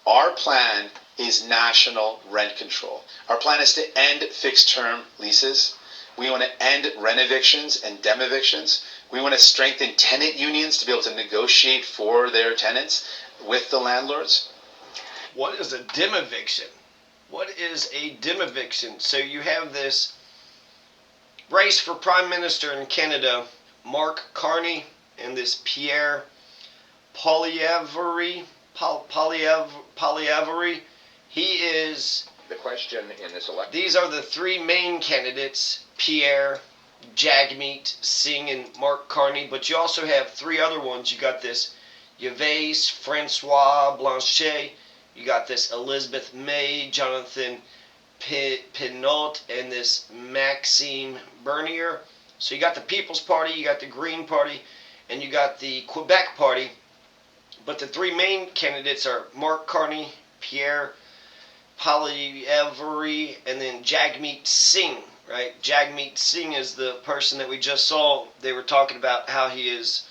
Our plan is national rent control. Our plan is to end fixed-term leases. We want to end rent evictions and demevictions. We want to strengthen tenant unions to be able to negotiate for their tenants with the landlords. What is a demoviction? What is a demoviction? So you have this race for Prime Minister in Canada, Mark Carney, and this Pierre Poilievre. He is... The question in this election... These are the three main candidates, Pierre, Jagmeet, Singh, and Mark Carney. But you also have three other ones. You got this Yves, Francois Blanchet. You got this Elizabeth May, Jonathan Pinot, and this Maxime Bernier. So you got the People's Party, you got the Green Party, and you got the Quebec Party. But the three main candidates are Mark Carney, Pierre Poilievre, and then Jagmeet Singh, right? Jagmeet Singh is the person that we just saw. They were talking about how he is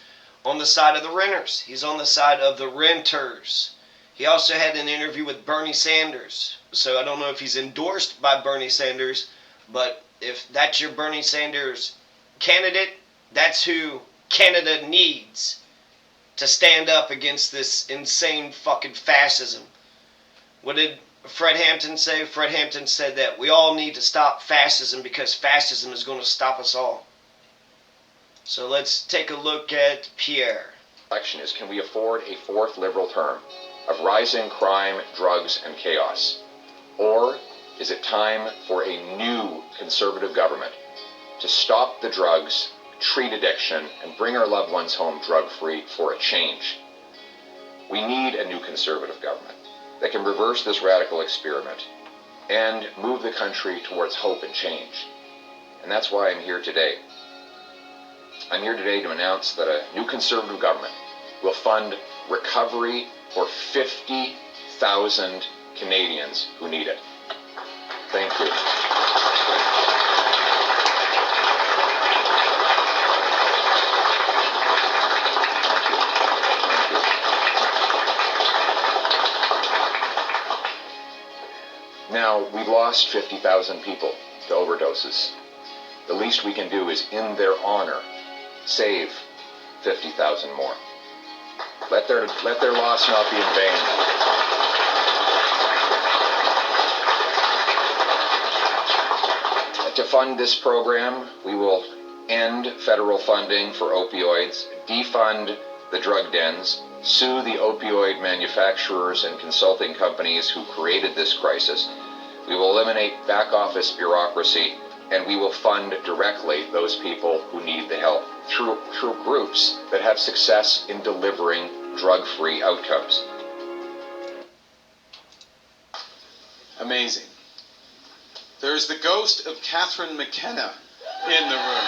on the side of the renters. He's on the side of the renters. He also had an interview with Bernie Sanders. So I don't know if he's endorsed by Bernie Sanders, but if that's your Bernie Sanders candidate, that's who Canada needs to stand up against this insane fucking fascism. What did Fred Hampton say? Fred Hampton said that we all need to stop fascism because fascism is going to stop us all. So let's take a look at Pierre. Election is, can we afford a fourth Liberal term of rising crime, drugs, and chaos? Or is it time for a new Conservative government to stop the drugs, treat addiction, and bring our loved ones home drug-free for a change? We need a new Conservative government that can reverse this radical experiment and move the country towards hope and change. And that's why I'm here today. I'm here today to announce that a new Conservative government will fund recovery for 50,000 Canadians who need it. Thank you. Now, we've lost 50,000 people to overdoses. The least we can do is, in their honor, save 50,000 more. Let their loss not be in vain. To fund this program, we will end federal funding for opioids, defund the drug dens, sue the opioid manufacturers and consulting companies who created this crisis. We will eliminate back office bureaucracy, and we will fund directly those people who need the help through groups that have success in delivering drug-free outcomes. Amazing. There's the ghost of Catherine McKenna in the room.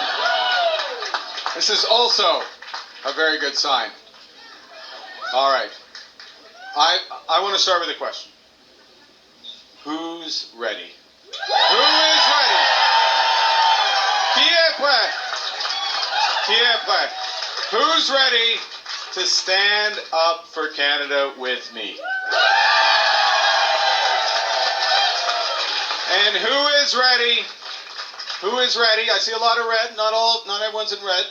This is also a very good sign. All right. I want to start with a question. Who's ready? Who is ready? Pierre, who's ready to stand up for Canada with me? And who is ready? Who is ready? I see a lot of red. Not everyone's in red.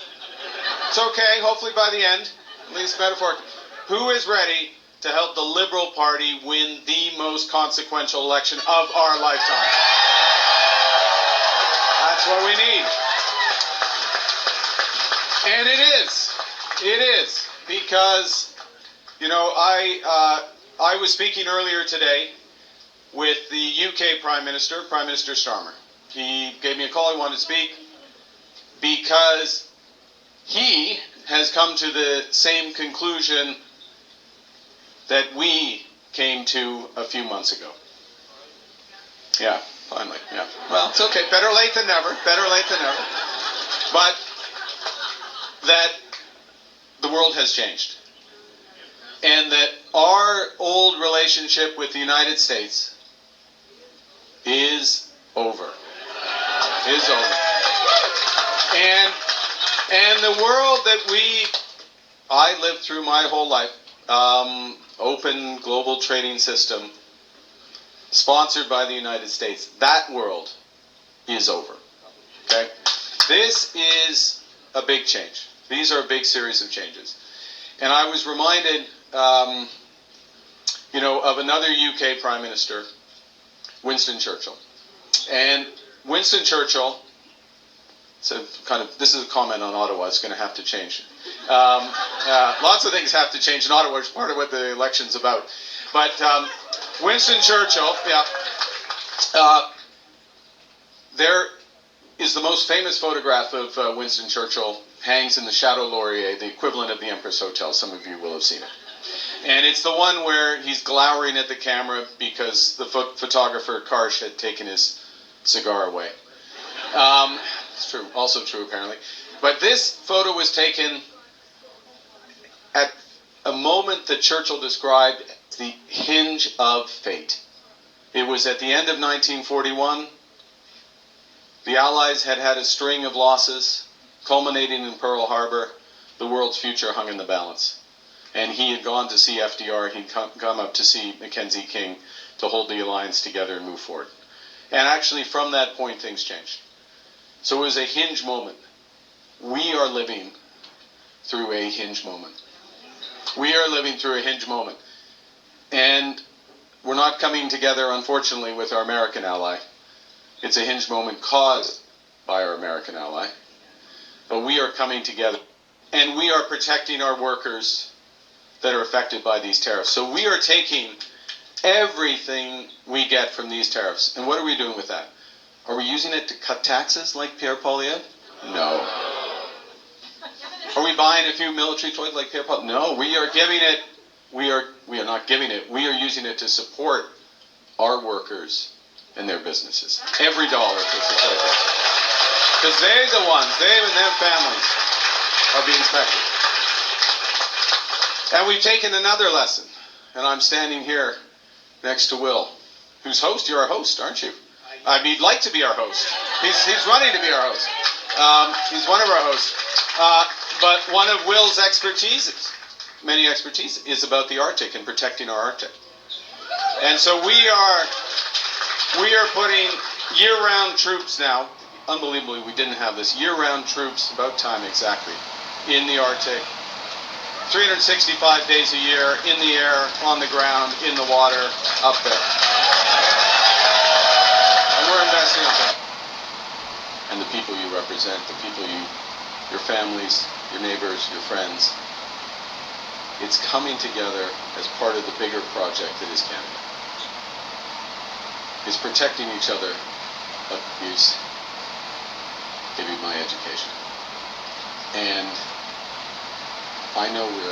It's okay. Hopefully by the end, at least metaphorically. Who is ready to help the Liberal Party win the most consequential election of our lifetime? That's what we need. And it is, because, I was speaking earlier today with the UK Prime Minister Starmer. He gave me a call, he wanted to speak, because he has come to the same conclusion that we came to a few months ago. Yeah, finally, yeah. Well, it's okay, better late than never. But that the world has changed. And that our old relationship with the United States is over. And the world that I lived through my whole life, open global trading system sponsored by the United States, that world is over. Okay? This is a big change. These are a big series of changes. And I was reminded, of another UK Prime Minister, Winston Churchill. And Winston Churchill, this is a comment on Ottawa, it's going to have to change. Lots of things have to change in Ottawa, which is part of what the election's about. But Winston Churchill, there is the most famous photograph of Winston Churchill hangs in the Chateau Laurier, the equivalent of the Empress Hotel. Some of you will have seen it. And it's the one where he's glowering at the camera because the photographer, Karsh, had taken his cigar away. It's true, also true apparently. But this photo was taken at a moment that Churchill described as the hinge of fate. It was at the end of 1941. The Allies had had a string of losses, culminating in Pearl Harbor. The world's future hung in the balance. And he had gone to see FDR, he'd come up to see Mackenzie King to hold the alliance together and move forward. And actually from that point things changed. So it was a hinge moment. We are living through a hinge moment. We are living through a hinge moment. And we're not coming together, unfortunately, with our American ally. It's a hinge moment caused by our American ally. But we are coming together. And we are protecting our workers that are affected by these tariffs. So we are taking everything we get from these tariffs. And what are we doing with that? Are we using it to cut taxes like Pierre Poilievre? No. Are we buying a few military toys like Pierre Poilievre? No, we are giving it, we are not giving it, we are using it to support our workers and their businesses. Every dollar to support them. Because they're the ones, they and their families are being affected. And we've taken another lesson. And I'm standing here next to Will, who's host. You're our host, aren't you? I mean, he'd like to be our host. He's running to be our host. He's one of our hosts. But one of Will's many expertise, is about the Arctic and protecting our Arctic. And so we are putting year-round troops now. Unbelievably, we didn't have this. Year-round troops, about time exactly, in the Arctic. 365 days a year, in the air, on the ground, in the water, up there. And we're investing in that. And the people you represent, the people your families, your neighbors, your friends. It's coming together as part of the bigger project that is Canada. It's protecting each other of abuse. Give you my education. And I know we're